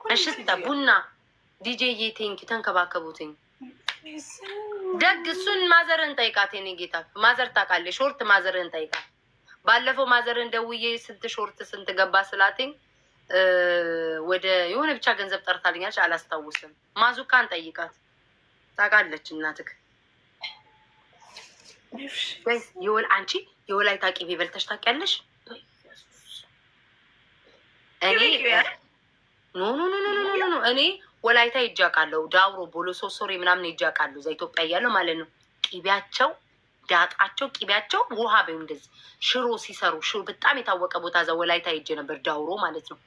እሽታ ቡና ዲጄዬ ቴንኪ ተንከባከቡትኝ። ደግ እሱን ማዘርህን ጠይቃት። የኔ ጌታ ማዘር ታውቃለች። ሾርት ማዘርህን ጠይቃት። ባለፈው ማዘርህን ደውዬ ስንት ሾርት ስንት ገባ ስላትኝ ወደ የሆነ ብቻ ገንዘብ ጠርታልኛለች፣ አላስታውስም። ማዙካን ጠይቃት ታውቃለች እናትህ። አንቺ የወላይታ ቂቤ በልተሽ ታውቂያለሽ? እኔ ኖ እኔ ወላይታ ሂጅ አውቃለሁ። ዳውሮ ቦሎሶ ሶሬ ምናምን ሂጅ አውቃለሁ። እዛ ኢትዮጵያ እያለሁ ማለት ነው። ቂቤያቸው ዳጣቸው ቂቤያቸው ውሃ በይው እንደዚህ ሽሮ ሲሰሩ ሽሮ በጣም የታወቀ ቦታ እዛ ወላይታ ሂጅ ነበር፣ ዳውሮ ማለት ነው።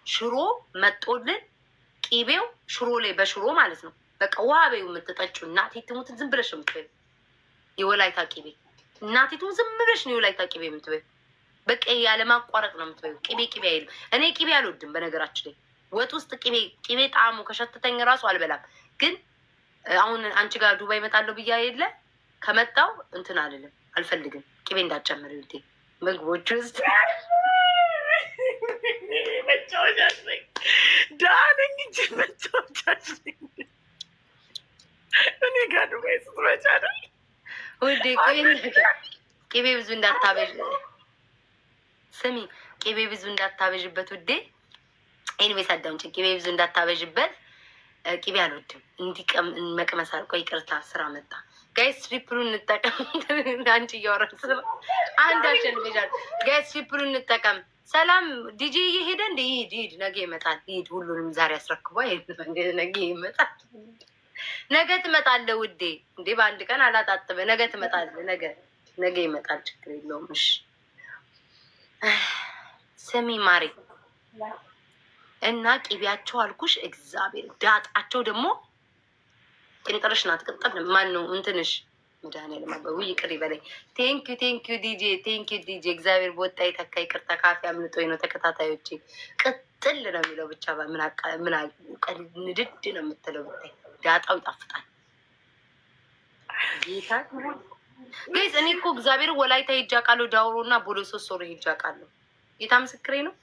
ሽሮ መጦልን ቂቤው ሽሮ ላይ በሽሮ ማለት ነው። በቃ ውሃ በይው የምትጠጪው እናቴ ትሙትን ዝም ብለሽ የምትበይው የወላይታ ቂቤ እናቴ ትሙት ዝም ብለሽ ነው የወላይታ ቂቤ የምትበይው። በቃ ያለማቋረጥ ነው የምትበይው። ቂቤ አይልም። እኔ ቂቤ አልወድም በነገራችን ላይ ወጥ ውስጥ ቂቤ ጣዕሙ ከሸተተኝ ራሱ አልበላም። ግን አሁን አንቺ ጋር ዱባይ እመጣለሁ ብያ የለ ከመጣው እንትን አልልም፣ አልፈልግም። ቂቤ እንዳትጨምር እንዴ ምግቦች ውስጥ መጫወቻች ነኝ ዳነኝ እንጂ መጫወቻች ነኝ። እኔ ጋር ዱባይ ስትመጫ አይደል ውዴ? ቂቤ ብዙ እንዳታበዥ ስሚ፣ ቂቤ ብዙ እንዳታበዥበት ውዴ። ኤኒዌይስ አዳምጪ፣ ቂቤ ብዙ እንዳታበዥበት። ቂቤ አልወድም። መቅመስ አልቆ ይቅርታ፣ ስራ መጣ። ጋይስ ትሪፕሉን እንጠቀም። አንቺ እያወራን ስለ አንድ አሸንፈሻል። ጋይስ ትሪፕሉን እንጠቀም። ሰላም ዲጄ እየሄደ እንደ ይሄድ ነገ ይመጣል። ይሄድ ሁሉንም ዛሬ አስረክቧ። ነገ ይመጣል። ነገ ትመጣለህ ውዴ። እንዴ በአንድ ቀን አላጣጥበ። ነገ ትመጣለህ። ነገ ይመጣል። ችግር የለውም። እሺ ስሚ ማሬ እና ቂቤያቸው አልኩሽ። እግዚአብሔር ዳጣቸው ደግሞ ቅንጥርሽ ናት። ቅጥል ማን ነው እንትንሽ? መድኃኒዓለም አበቡ ይቅር ይበለኝ። ቴንኪዩ ዲጄ ቴንኪዩ ዲጄ። እግዚአብሔር በወጣ የተካ ይቅርታ። ካፌ አምልጦኝ ነው። ተከታታዮቼ ቅጥል ነው የሚለው ብቻ ምን ንድድ ነው የምትለው ብታይ። ዳጣው ይጣፍጣል። ጌታ ጋይስ እኔ እኮ እግዚአብሔር ወላይታ ሂጅ አውቃለሁ። ዳውሮ እና ቦሎሶ ሶሬ ሂጅ አውቃለሁ። ጌታ ምስክሬ ነው።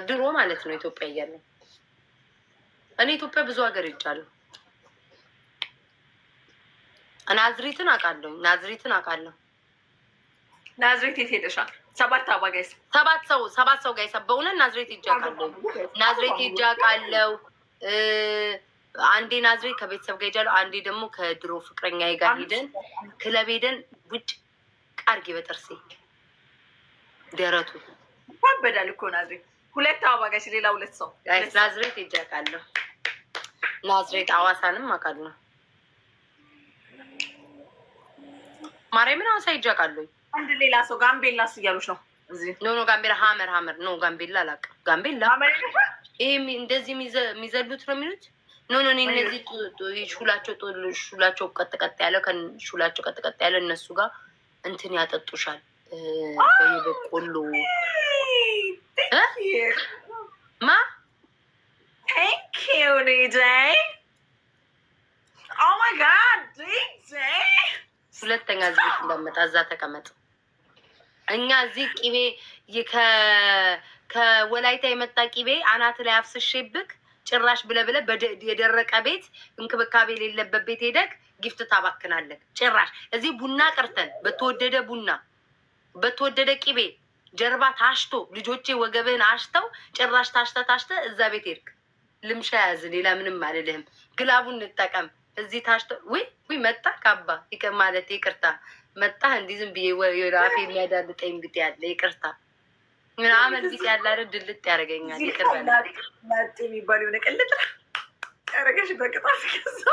ድሮ ማለት ነው ኢትዮጵያ እያለሁ። እኔ ኢትዮጵያ ብዙ ሀገር ሄጃለሁ። ናዝሬትን አውቃለሁ። ናዝሬት የት ሄደሻል? ሰባት ሰው ጋይስ በእውነት ናዝሬት ሂጅ አውቃለሁ። ናዝሬት ሂጅ አውቃለሁ። አንዴ ናዝሬት ከቤተሰብ ጋር ሄጃለሁ። አንዴ ደግሞ ከድሮ ፍቅረኛ ጋር ሄደን ክለብ ሄደን ውጭ ቃርጌ በጥርሴ ደረቱ ታበዳል እኮ ናዝሬት። ሁለት አበባጋሽ ሌላ ሁለት ሰው ናዝሬት ሂጅ አውቃለሁ። ናዝሬት አዋሳንም አውቃለሁ። ማርያምን አዋሳ ሂጅ አውቃለሁ። አንድ ሌላ ሰው ጋምቤላስ እያሉች ነው። እዚህ ኖ ጋምቤላ ሀመር ኖ ጋምቤላ አላውቅም። ጋምቤላ ይሄ እንደዚህ የሚዘሉት ነው የሚሉት። ኖ እነዚህ ሹላቸው ቀጥቀጥ ያለ ከሹላቸው ቀጥቀጥ ያለ እነሱ ጋር እንትን ያጠጡሻል በየበቆሎ ማ ቴንኪው ዲጄ። ኦ ማይ ጋድ ዲጄ። ሁለተኛ እዚህ እንዳመጣ እዛ ተቀመጥ። እኛ እዚህ ቂቤ ከወላይታ የመጣ ቂቤ አናት ላይ አፍስሼብክ ጭራሽ ብለብለ የደረቀ ቤት እንክብካቤ የሌለበት ቤት ሄደክ ጊፍት ታባክናለክ። ጭራሽ እዚህ ቡና ቀርተን በተወደደ ቂቤ ጀርባ ታሽቶ ልጆቼ ወገብህን አሽተው ጭራሽ ታሽተ እዛ ቤት ሄድክ። ልምሻ ያዝ። ሌላ ምንም አልልህም። ግላቡን እንጠቀም። እዚህ ታሽቶ ወይ መጣ ካባ ማለት ይቅርታ መጣ እንዲህ ዝም ብዬ አፌ የሚያዳልጠኝ ቢጤ ያለ ይቅርታ ምናምን ቢጤ ያለ አይደል ድልጥ ያደርገኛል። ይቅር በላ መጥ የሚባል የሆነ ቅልጥ ያደረገሽ በቅጣት ከዛ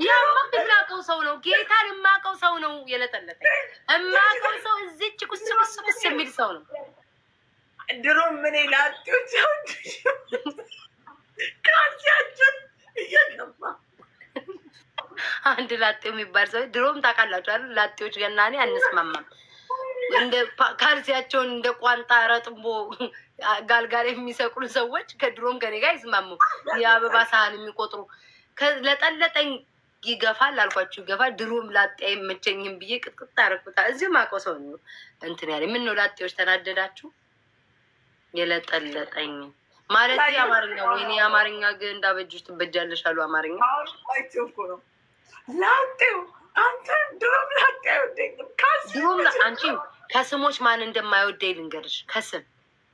የማውቀው ሰው ነው። ጌታን የማውቀው ሰው ነው የለጠለጠኝ። የማውቀው ሰው እዚች ቁስ የሚል ሰው ነው። ድሮ ምን ላጤዎች ካልሲያችን እየገባ አንድ ላጤው የሚባል ሰው ድሮም ታውቃላችሁ አይደል? ላጤዎች ገና እኔ አንስማማም። እንደ ካልሲያቸውን እንደ ቋንጣ ረጥቦ ጋልጋል የሚሰቅሉ ሰዎች ከድሮም ከኔ ጋር አይስማሙ። የአበባ ሳህን የሚቆጥሩ ለጠለጠኝ ይገፋል አልኳችሁ፣ ይገፋል። ድሮም ላጤ አይመቸኝም ብዬ ቅጥቅጥ አደረኩታል። እዚሁ ማውቀው ሰው ነው እንትን ያለ። ምን ነው ላጤዎች ተናደዳችሁ? የለጠለጠኝ ማለት የአማርኛ ወይኔ የአማርኛ ግን እንዳበጁሽ ትበጃለሽ አሉ። አማርኛ እኮ ነው ላጤው አንተ ድሮም ላጤው ድሮም አንቺ ከስሞች ማን እንደማይወደኝ ልንገርሽ። ከስም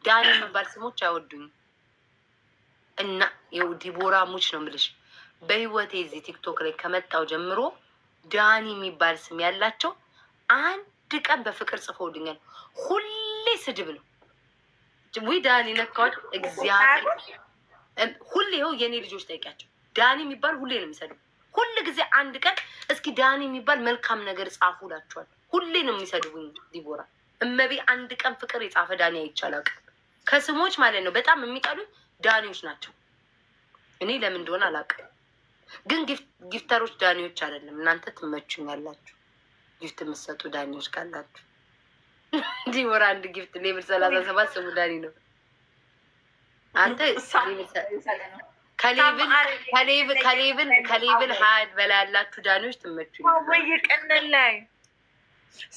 ዳኒ የሚባል ስሞች አይወዱኝ እና ይኸው ዲቦራ ሙች ነው የምልሽ። በህይወቴ እዚህ ቲክቶክ ላይ ከመጣው ጀምሮ ዳኒ የሚባል ስም ያላቸው አንድ ቀን በፍቅር ጽፈውልኛል። ሁሌ ስድብ ነው። ወይ ዳኒ ነካዎች እግዚአብሔር ሁሌ ይኸው የኔ ልጆች ጠይቂያቸው ዳኒ የሚባል ሁሌ ነው የሚሰድቡ። ሁል ጊዜ አንድ ቀን እስኪ ዳኒ የሚባል መልካም ነገር ጻፉ እላቸዋል። ሁሌ ነው የሚሰድቡኝ። ዲቦራ እመቤ አንድ ቀን ፍቅር የጻፈ ዳኒ አይቻላል። ከስሞች ማለት ነው በጣም የሚጠሉኝ ዳኒዎች ናቸው። እኔ ለምን እንደሆነ አላውቅም። ግን ጊፍተሮች ዳኒዎች አይደለም። እናንተ ትመቹኛላችሁ። ጊፍት የምትሰጡ ዳኒዎች ካላችሁ ዲቦራ አንድ ጊፍት ሌብል 37 ስሙ ዳኒ ነው። አንተ ከሌብል ሀያት በላይ ያላችሁ ዳኒዎች ትመቹኛላችሁ። በየቀን ላይ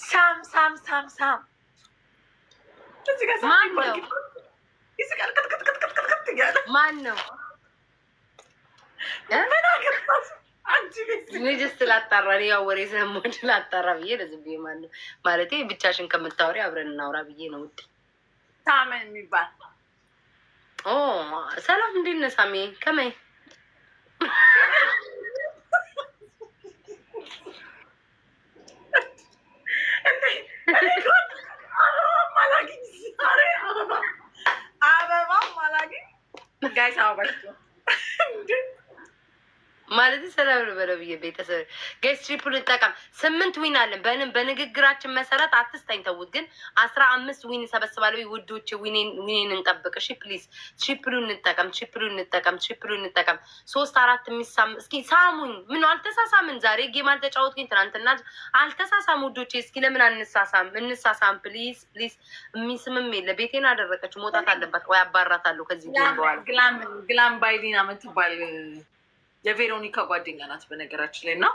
ሳም ሳም ሳም ሳም ማን ነው? ጅስት ላጣራ ያው ወሬ ስለምወድ ላጣራ ብዬ ለዝብዬ ማነው ማለቴ ብቻሽን ከምታወሪ አብረን እናውራ ብዬ ነው። ውድ ሳምን የሚባል ሰላም፣ እንዴት ነህ ሳሜ? ከመይ ማለት ሰላም ልበለው ብዬ ቤተሰብ ጋይስ ትሪፕል እንጠቀም። 8 ዊን አለን። በንግግራችን መሰረት አትስጠኝ ተውት። ግን 15 ዊን ሰበስባለሁ። ውዶቼ ዊኔን እንጠብቅ እሺ ፕሊዝ። ትሪፕሉ እንጠቀም። 3 4 የሚሳም እስኪ ሳሙኝ። ምን አልተሳሳምን? ዛሬ ጌም አልተጫወትኩኝ። ትናንትና አልተሳሳም ውዶቼ። እስኪ ለምን እንሳሳም ፕሊዝ ፕሊዝ። የሚስምም የለ ቤቴን አደረቀች። መውጣት አለባት ወይ አባራታለሁ ከዚህ ጌም በኋላ። ግላም ባይዲና የምትባል የቬሮኒካ ጓደኛ ናት በነገራችን ላይ እና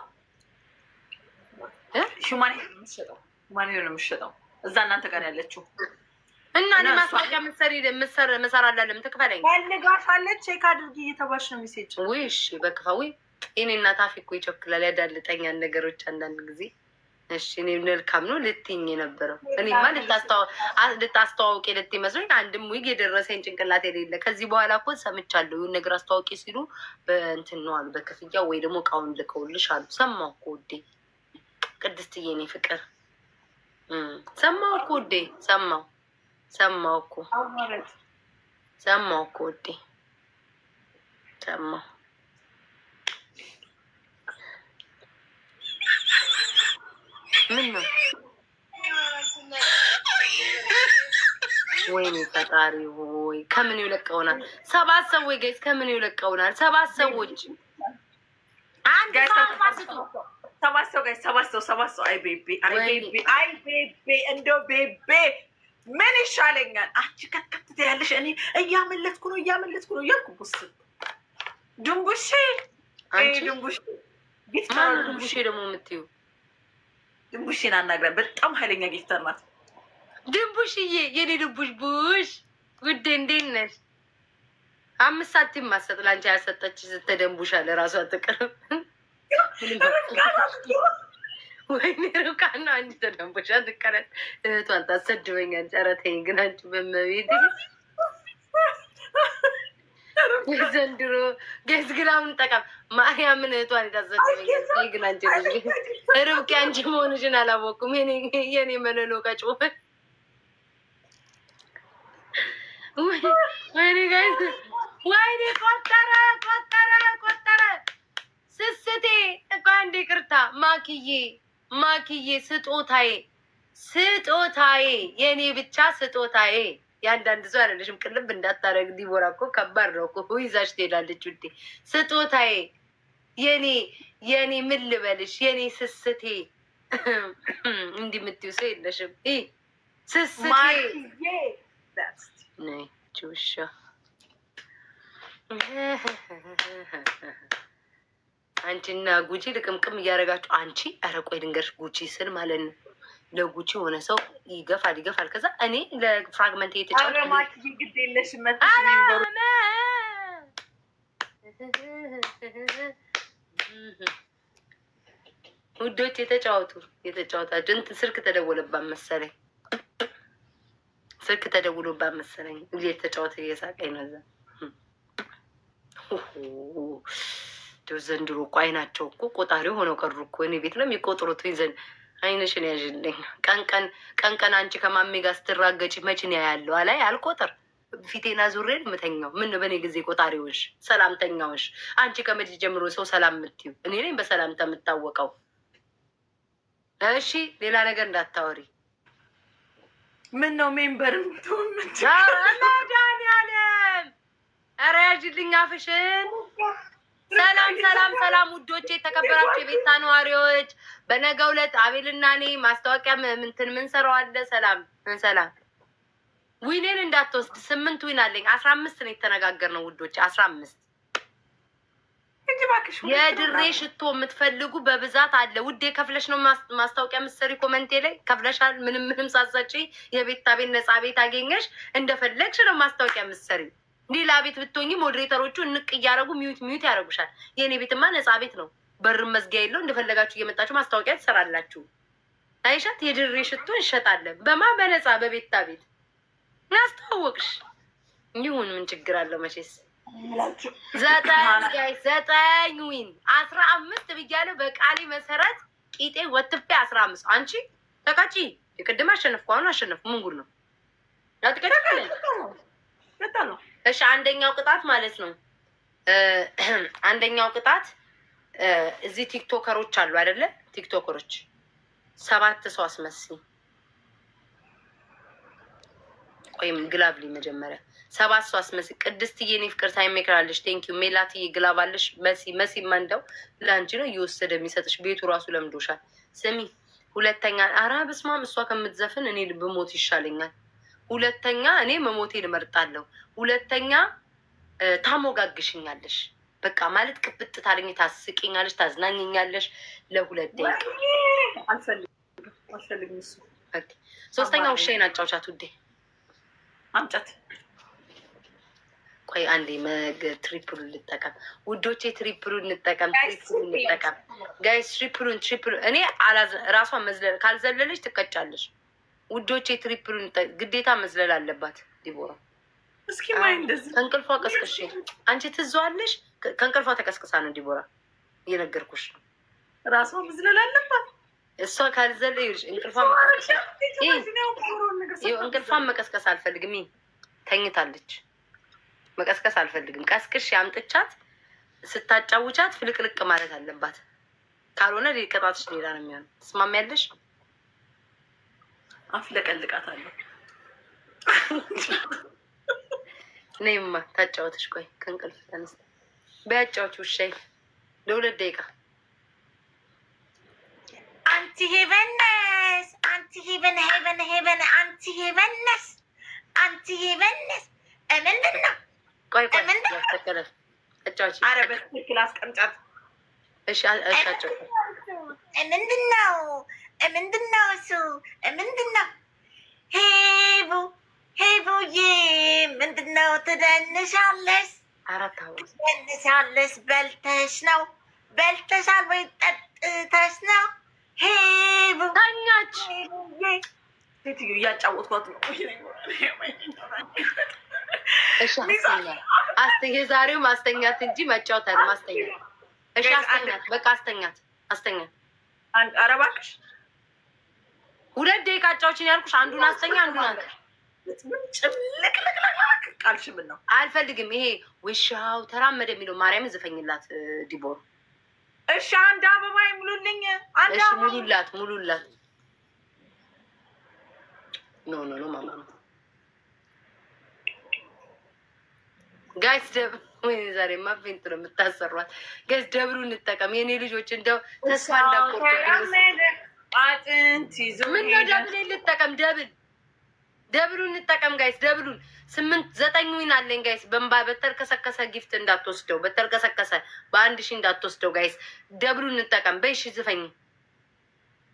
ሹማኔ ነው የምትሸጠው እዛ እናንተ ጋር ያለችው እና እኔ ማስታወቂያ መሰራላለም ትክፈለኝ ፈልጋሻለች። ቼክ አድርጊ እየተባልሽ ነው የሚሴጭ ወይ? እሺ በክፋዊ እኔ እና ታፊ እኮ ይቸኩላል ያዳልጠኛል ነገሮች አንዳንድ ጊዜ። እሺ እኔ መልካም ነው ልትይኝ የነበረው እኔማ ልታስተዋውቂ ልትይ መስሎኝ አንድም ዊግ የደረሰኝ ጭንቅላት የሌለ። ከዚህ በኋላ እኮ ሰምቻለሁ ይሁን ነገር አስተዋውቂ ሲሉ በእንትን ነው አሉ በክፍያ ወይ ደግሞ እቃውን ልከውልሽ አሉ። ሰማሁ እኮ ውዴ ቅድስትዬ እኔ ፍቅር ሰማሁ እኮ ውዴ ሰማሁ እኮ ውዴ ሰማሁ። ምን ነው ወይኔ ፈጣሪ ሆይ ከምን ይለቀውናል? 7 ሰዎች ጋይስ ከምን ይለቀውናል? 7 ሰዎች አንድ ሰባት ሰው አይ ቤቤ እንደው ቤቤ ምን ይሻለኛል? አንቺ ከትከት ያለሽ እኔ እያመለጥኩ ነው እያልኩ ቡስ ድንቡሼ ድንቡሼ ደግሞ የምትይው ድንቡሽን አናግረን በጣም ኃይለኛ ጊፍተር ናት። ድንቡሽዬ የኔ ድንቡሽ ጉዴ እንዴት ነሽ? 5 ሳንቲም ማሰጥ ላንቺ ያሰጠች ስትደንቡሻ ለራሷ ትቅርብ። ወይኔ ሩቃና አንቺ ተደንቡሻ ትቀረት እህቷን ታሰድበኛል። ጨረተኝ ግን አንቺ በመቤት ዘንድሮ ገዝ ግላውን ጠቀም ማርያምን እህቷን የታሰድበኛል። ግን አንቺ ልጅ ርብቃ አንቺ መሆንሽን አላወኩም። የኔ መለሎ ቀጮ ወይኔ ጋይስ ወይኔ ቆጠረ ስስቴ እኮ አንዴ ቅርታ ማክዬ ስጦታዬ የኔ ብቻ ስጦታዬ። የአንዳንድ ሰው አይደለሽም። ቅልብ እንዳታረግ ዲቦራ እኮ ከባድ ነው እኮ ይዛሽ ትሄዳለች ውዴ። ስጦታዬ የኔ ምን ልበልሽ የኔ ስስቴ። እንዲህ የምትይው ሰው የለሽም። ስስቴ ነይ ጁሻ አንቺና ጉቺ ልቅምቅም እያደረጋችሁ አንቺ ኧረ ቆይ ልንገርሽ ጉቺ ስል ማለት ነው ለጉቺ የሆነ ሰው ይገፋል። ከዛ እኔ ለፍራግመንት የተጫወት ግድ የለሽ ውዶች የተጫወታችሁ እንትን ስልክ ተደወለባት መሰለኝ። ስልክ ተደውሎባት መሰለኝ እየተጫወተ እየሳቀኝ ነው። እዛ ዘንድሮ እኮ አይናቸው እኮ ቆጣሪ ሆነው ቀሩ እኮ። እኔ ቤት ነው የሚቆጥሩት። ይዘን አይንሽን ያዥልኝ። ቀን አንቺ ከማሜ ጋር ስትራገጭ መችን ያለው አላይ አልቆጥር ፊቴና ዙሬን ምተኛው ምን በእኔ ጊዜ ቆጣሪዎች ሰላምተኛዎች። አንቺ ከመቼ ጀምሮ ሰው ሰላም የምትዩ? እኔ ነኝ በሰላምታ የምታወቀው። እሺ ሌላ ነገር እንዳታወሪ። ምን ነው ሜምበር መድኃኒዓለም ኧረ ያዥልኝ አፍሽን። ሰላም ውዶቼ፣ የተከበራችሁ የቤታ ነዋሪዎች፣ በነገው ዕለት አቤልና እኔ ማስታወቂያ ምንትን ምንሰራው አለ። ሰላም ዊኔን እንዳትወስድ። 8 ዊን አለኝ። 15 ነው የተነጋገርነው ውዶቼ፣ 15 የድሬ ሽቶ የምትፈልጉ በብዛት አለ ውዴ። ከፍለሽ ነው ማስታወቂያ ምሰሪ። ኮመንቴ ላይ ከፍለሻል። ምንም ሳትሰጪ የቤታ ቤት ነፃ ቤት አገኘሽ። እንደፈለግሽ ነው ማስታወቂያ ምሰሪ። ሌላ ቤት ብትሆኚ ሞዴሬተሮቹ እንቅ እያደረጉ ሚዩት ያደረጉሻል። የእኔ ቤትማ ነፃ ቤት ነው። በርም መዝጊያ የለው። እንደፈለጋችሁ እየመጣችሁ ማስታወቂያ ትሰራላችሁ። አይሻት የድሬ ሽቶ እንሸጣለን። በነፃ በቤታ ቤት ያስተዋወቅሽ ይሁን። ምን ችግር አለው መቼስ 9 ዊን 15 ብያለሁ። በቃሌ መሰረት ቂጤ ወትፌ 15። አንቺ ተቃጪ። የቅድም አሸነፍኩ፣ አሁን አሸነፍኩ። ምን ጉድ ነው? እሺ አንደኛው ቅጣት ማለት ነው። አንደኛው ቅጣት እዚህ ቲክቶከሮች አሉ አይደለ? ቲክቶከሮች 7 ሰው አስመስኝ። ቆይም ግላብሊ መጀመሪያ 7 ሰው አስመስል። ቅድስትዬ እኔ ፍቅር ታይሜክራለሽ። ቴንኪዩ ሜላትዬ ግላባለሽ። መሲ መንደው ለአንቺ ነው እየወሰደ የሚሰጥሽ። ቤቱ ራሱ ለምዶሻል። ስሚ ሁለተኛ፣ አራ በስማም እሷ ከምትዘፍን እኔ ብሞት ይሻለኛል። ሁለተኛ እኔ መሞቴን እመርጣለሁ። ሁለተኛ ታሞጋግሽኛለሽ። በቃ ማለት ቅብጥ ታለኝ፣ ታስቂኛለሽ፣ ታዝናኝኛለሽ ለ2 ደቂቃ። አልፈልግም እሱ። ሶስተኛ ውሻዬን አጫውቻት ውዴ። አምጫት። ቆይ አንዴ ትሪፕሉን ልጠቀም ውዶቼ፣ ትሪፕሉን እንጠቀም ጋይስ። ትሪፕሉን እኔ ራሷን መዝለል ካልዘለለች ትቀጫለሽ ውዶቼ። ትሪፕሉን ግዴታ መዝለል አለባት ዲቦራ። እስኪ ማይ እንደዚህ ከእንቅልፏ ቀስቅሽ። አንቺ ትዘዋለሽ። ከእንቅልፏ ተቀስቅሳ ነው ዲቦራ፣ እየነገርኩሽ ነው። ራሷ መዝለል አለባት። እሷ ካልዘለለች እንቅልፏን መቀስቀስ አልፈልግም። ተኝታለች። መቀስቀስ አልፈልግም። ቀስቅሽ ያምጥቻት ስታጫውቻት ፍልቅልቅ ማለት አለባት። ካልሆነ ቅጣትሽ ሌላ ነው የሚሆነው። ትስማሚያለሽ? አፍለቀልቃታለሁ። ነይማ ታጫወትሽ። ቆይ ከእንቅልፍ ተነስተ በያጫዎች ውሻይ ለ2 ደቂቃ። አንቲ ሄቨነስ አንቲ ሄቨን አንቲ ሄቨነስ አንቲ ሄቨነስ ምንድን ነው? ቆይ ያስተከለ አጫዎች። ኧረ በትክክል አስቀምጫት። እሺ አጫዎች። ምንድን ነው እሱ? ምንድን ነው? ሄቡዬ ምንድን ነው? ትደንሻለሽ? ትደንሻለሽ። በልተሻል ወይ ጠጥተሽ ነው? ሄቡ ታኛች። ሴትዮ እያጫወትኳት ነው። እሺ የዛሬው ማስተኛት እንጂ መጫወት አለ ማስተኛት። እሺ አስተኛት፣ በቃ አስተኛት። ኧረ እባክሽ 2 ደቂቃ አጫዎችን ያልኩሽ። አንዱን አስተኛ፣ አንዱን አንተ ጭምልቅልቅልቅ ቃልሽ ምን ነው? አልፈልግም። ይሄ ውሻው ተራመደ የሚለው ማርያምን ዝፈኝላት ዲቦር። እሺ አንድ አበባ ይሙሉልኝ። እሺ ሙሉላት። ኖ ማማ ጋይስ ዛሬማ ፌንት ነው የምታሰሯት። ጋይስ ደብሉ እንጠቀም የኔ ልጆች። እንደው ተስፋ እንዳቆርጡ አጥንት ይዞ ምን ነው ደብል ልጠቀም። ደብሉ እንጠቀም ጋይስ። ደብሉን 8-9 ዊን አለኝ ጋይስ። በተልከሰከሰ ጊፍት እንዳትወስደው፣ በተልከሰከሰ በ1000 እንዳትወስደው ጋይስ። ደብሉ እንጠቀም። በይሽ ዝፈኝ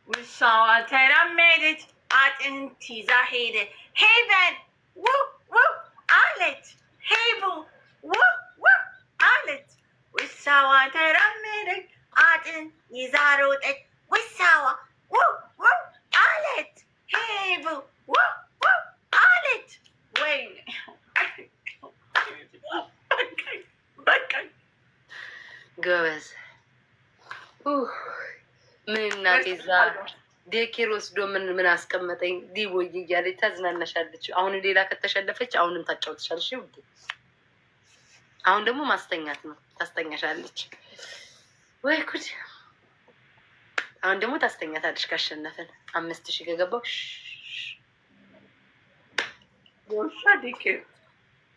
ውሻዋ ተራመደች አጥንት ይዛ ሄደ ሄቨን ውው አለች ሄቡ ውው አለች ውሻዋ ተራመደች አጥንት ይዛ ሮጠች ውሻዋ ውው አለች ሄቡ ውው አለች ወይኔ በቃኝ ጎበዝ ምን እናቴ እዛ ዴኬር ወስዶ ምን አስቀመጠኝ ዲቦዬ እያለች ታዝናናሻለች። አሁን ሌላ ከተሸነፈች አሁንም ታጫውትሻለሽ። ውድ አሁን ደግሞ ማስተኛት ነው፣ ታስተኛሻለች። ወይ ጉድ! አሁን ደግሞ ታስተኛታለች። ካሸነፈን 5000 ከገባው ዴኬር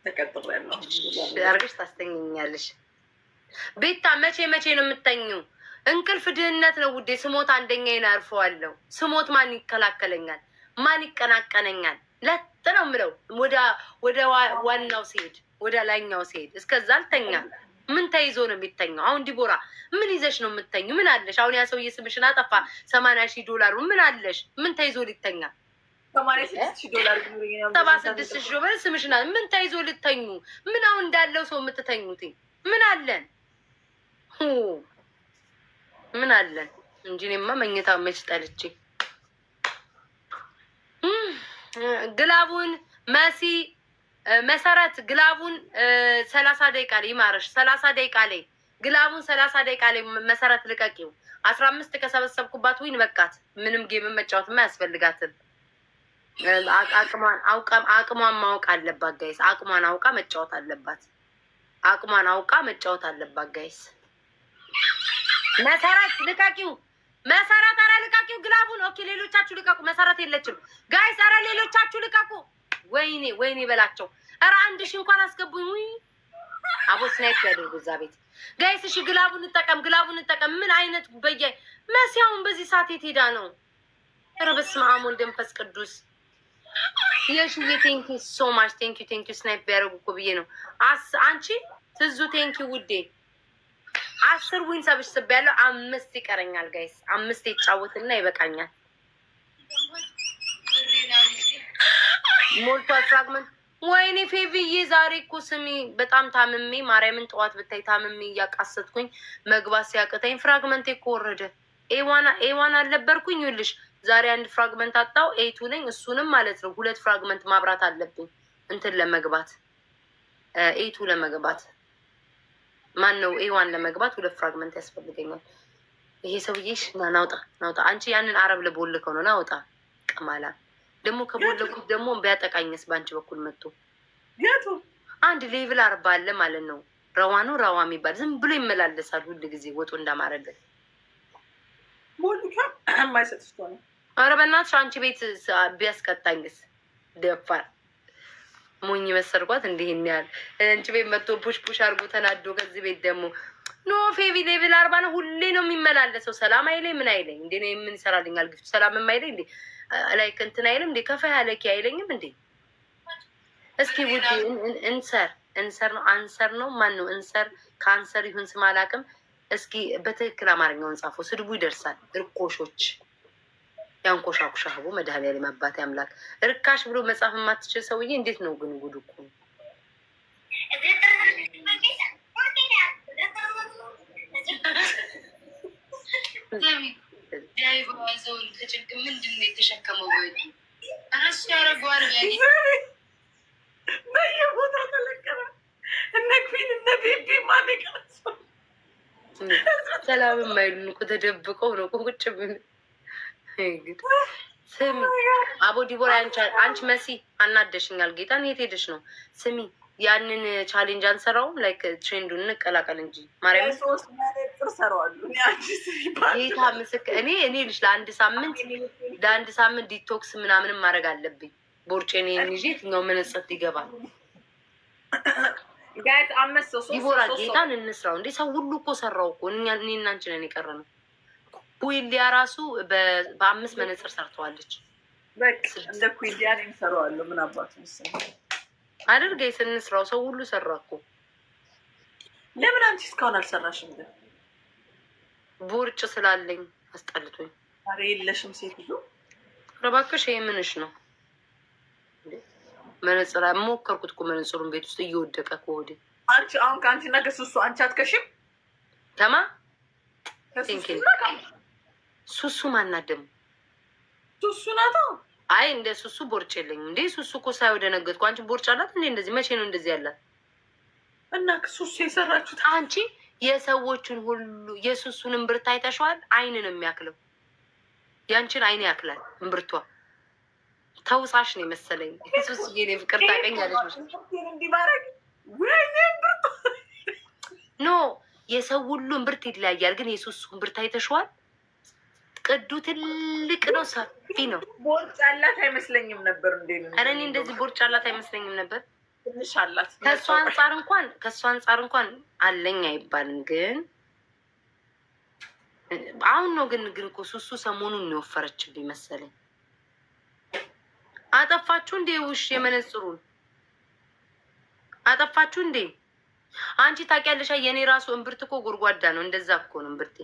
ተቀጥሬያለሁ አድርገሽ ታስተኛኛለሽ። ቤታ መቼ ነው የምተኙ? እንቅልፍ ድህነት ነው ውዴ። ስሞት አንደኛዬን አርፈዋለሁ። ስሞት ማን ይከላከለኛል? ማን ይቀናቀነኛል? ለጥ ነው የምለው ወደ ዋናው ሲሄድ ወደ ላይኛው ሲሄድ እስከዛ አልተኛ። ምን ተይዞ ነው የሚተኛው? አሁን ዲቦራ ምን ይዘሽ ነው የምተኙ? ምን አለሽ? አሁን ያ ሰውዬ ስምሽን አጠፋ። $80,000 ምን አለሽ? ምን ተይዞ ሊተኛ? $76,000 ስምሽን ምን ተይዞ ልተኙ? ምን አሁን እንዳለው ሰው የምትተኙት ምን አለን? ምን አለን እንጂ እኔማ መኝታ መች ጠልቼ ግላቡን መሰረት ግላቡን 30 ደቂቃ ላይ ይማርሽ። 30 ደቂቃ ላይ ግላቡን 30 ደቂቃ ላይ መሰረት ልቀቂው። 15 ከሰበሰብኩባት ዊን በቃት። ምንም ጌም መጫወትማ አያስፈልጋትም። አቅሟን ማወቅ አለባት ጋይስ። አቅሟን አውቃ መጫወት አለባት። አቅሟን አውቃ መጫወት አለባት ጋይስ። መሰረት ልቀቂው። መሰረት ኧረ ልቀቂው ግላቡን። ኦኬ ሌሎቻችሁ ልቀቁ። መሰረት የለችም ጋይስ። ኧረ ሌሎቻችሁ ልቀቁ። ወይኔ በላቸው። ኧረ 1000 እንኳን አስገቡኝ። አቦ ስናይፕ ያደርጉ እዛ ቤት ጋይስ። እሺ ግላቡን እንጠቀም። ምን አይነት መሲያውን በዚህ ሰዓት የት ሄዳ ነው? ኧረ በስመ አብ ወወልድ ወመንፈስ ቅዱስ። የሽዬ ቴንኪ ሶ ማች ቴንኪ ስናይፕ ያደርጉ እኮ ብዬ ነው። አንቺ ትዙ ቴንኪ ውዴ። 10 ዊን ሰብስቤያለሁ። 5 ይቀረኛል ጋይስ። 5 ይጫወትና ይበቃኛል። ሞልቷል ፍራግመንት። ወይኔ ፌቪዬ ዛሬ እኮ ስሚ በጣም ታምሜ ማርያምን ጠዋት ብታይ ታምሜ እያቃሰትኩኝ መግባት ሲያቅተኝ ፍራግመንት እኮ ወረደ። ኤዋን አልነበርኩኝ ይልሽ ዛሬ 1 ፍራግመንት አጣው። ኤቱ ነኝ። እሱንም ማለት ነው 2 ፍራግመንት ማብራት አለብኝ እንትን ለመግባት ኤቱ ለመግባት ማን ነው ኤዋን ለመግባት 2 ፍራግመንት ያስፈልገኛል። ይሄ ሰውዬሽ ናውጣ አንቺ ያንን አረብ ለቦልከው ነው ናውጣ ቀማላ ደግሞ ከቦለኩት ደግሞ ቢያጠቃኝስ ባንቺ በኩል መጥቶ ያቱ 1 ሌቭል 40 አለ ማለት ነው። ረዋ የሚባል ዝም ብሎ ይመላለሳል ሁሉ ጊዜ ወጡ እንዳማረለት ሞልካ ማይሰጥሽ ነው። ኧረ በእናትሽ አንቺ ቤት ቢያስቀጣኝስ ደፋር ሞኝ መሰርኳት እንዲህ ያህል አንቺ ቤት መጥቶ ፑሽ አድርጎ ተናዶ ከዚህ ቤት ደግሞ ኖ ፌቪ ሌቭል 40 ነው። ሁሌ ነው የሚመላለሰው። ሰላም አይለኝ ምን አይለኝ እንዴ ነው ምን ይሰራልኛል? ግፍቱ ሰላም የማይለኝ እንዴ ላይክ እንትን አይልም እንዴ ከፋ ያለኪ አይለኝም እንዴ? እስኪ ውዴ እንሰር ነው አንሰር ነው ማን ነው እንሰር ካንሰር ይሁን ስም አላውቅም። እስኪ በትክክል አማርኛውን ጻፈው። ስድቡ ይደርሳል። እርኮሾች ያንኮሻኩሻ ሀቡ መድኃኒዓለም አባቴ አምላክ እርካሽ ብሎ መጻፍ የማትችል ሰውዬ እንዴት ነው ግን? ጉድ እኮ ምንድን ነው የተሸከመው? እረሱ ያደረገዋል በየቦታ ተለቀረ። እነ ኩን እነ ቤቢ ማለቀረሱ ሰላም የማይሉን እኮ ተደብቀው ነው ቁጭ ምን ስሚ አቦ ዲቦራ አንቺ መሲ አናደሽኛል። ጌታን የት ሄደሽ ነው? ስሚ ያንን ቻሌንጅ አንሰራውም። ላይክ ትሬንዱን እንቀላቀል እንጂ ማርያም ጌታ ምስክ እኔ ልሽ ለአንድ ሳምንት ዲቶክስ ምናምንም ማድረግ አለብኝ። ቦርጬን ይዤ የትኛው መነጸት ይገባል። ዲቦራ ጌታን እንስራው እንዴ! ሰው ሁሉ እኮ ሰራው እኮ እኔና አንቺ ነን የቀረነው። ኩይሊያ ራሱ በ5 መነጽር ሰርተዋለች። በቃ እንደ ኩይሊያ ነው ሰራዋለሁ። ምን አባቱ መሰለኝ አድርገኝ ስንስራው። ሰው ሁሉ ሰራ እኮ። ለምን አንቺ እስካሁን አልሰራሽም? ግን ቦርጭ ስላለኝ አስጠልቶኝ። ኧረ የለሽም ሴትዮ። እባክሽ ይሄ ምንሽ ነው? መነጽር ሞከርኩት እኮ መነጽሩን ቤት ውስጥ እየወደቀ ከወዴ። አንቺ አሁን ከአንቺ እና ከሱሱ አንቺ አትከሽም? ተማ ሱሱ ማናት ደግሞ? ሱሱ ናታ። አይ እንደ ሱሱ ቦርጭ የለኝም እንዴ። ሱሱ እኮ ሳይው ደነገጥኩ። አንቺ ቦርጭ አላት እንዴ? እንደዚህ መቼ ነው እንደዚህ ያላት? እና ሱሱ የሰራችሁት አንቺ የሰዎችን ሁሉ የሱሱን እምብርት አይተሸዋል? አይን ነው የሚያክለው። ያንቺን አይን ያክላል እምብርቷ። ተውሳሽ ነው የመሰለኝ። ሱሱ የኔ ፍቅር ታውቀኛለች። ኖ የሰው ሁሉ እምብርት ይለያያል፣ ግን የሱሱ እምብርት አይተሸዋል? ቅዱ ትልቅ ነው፣ ሰፊ ነው። ቦርጭ አላት አይመስለኝም ነበር እንዴ? ኧረ እኔ እንደዚህ ቦርጭ አላት አይመስለኝም ነበር። ትንሽ አላት። ከእሷ አንጻር እንኳን አለኝ አይባልም፣ ግን አሁን ነው ግን እኮ ሱሱ ሰሞኑን ነው የወፈረችብኝ መሰለኝ። አጠፋችሁ እንዴ? ውሽ የመነጽሩን አጠፋችሁ እንዴ? አንቺ ታውቂያለሽ፣ የኔ ራሱ እምብርት እኮ ጎድጓዳ ነው። እንደዛ እኮ ነው እምብርቴ።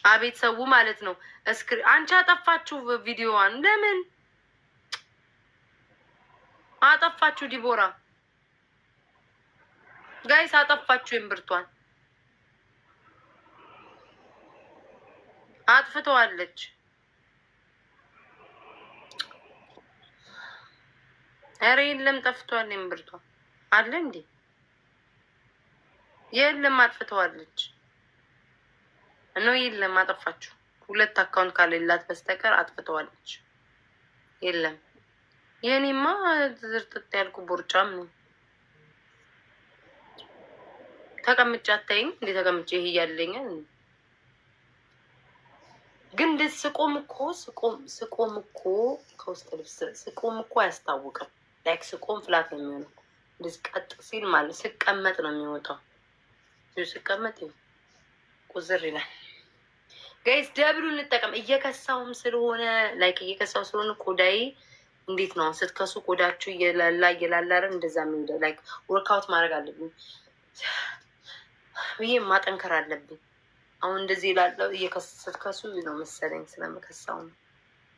አቤት ሰው ማለት ነው። አንቺ አጠፋችሁ ቪዲዮዋን። ለምን አጠፋችሁ? ዲቦራ ጋይስ አጠፋችሁ እምብርቷን። አጥፍተዋለች። ኧረ የለም ጠፍቷል። እምብርቷ አለ እንዴ? የለም አጥፍተዋለች። የለም አጠፋችሁ። 2 አካውንት ካሌላት በስተቀር አጥፍተዋለች። የለም የኔማ ዝርጥጥ ያልኩ ቦርጫም ነው። ተቀምጬ አታይም እንዴ? ተቀምጬ ይሄ እያለኛል ግን እንደዚህ ስቆም እኮ ከውስጥ ልብስ ስቆም እኮ አያስታውቅም። ላይክ ስቆም ፍላት ነው የሚሆነው። እንደዚህ ቀጥ ሲል ማለት ስቀመጥ ነው የሚወጣው። ስቀመጥ ቁዝር ይላል። ጋይስ ደብሉ እንጠቀም። እየከሳውም ስለሆነ ላይክ እየከሳው ስለሆነ ቆዳዬ እንዴት ነው ስትከሱ ቆዳችሁ እየላላ እንደዛ የሚሄደው። ላይክ ወርክአውት ማድረግ አለብኝ ብዬ ማጠንከር አለብኝ። አሁን እንደዚህ ላለው ስትከሱ ነው መሰለኝ ስለምከሳው ነው።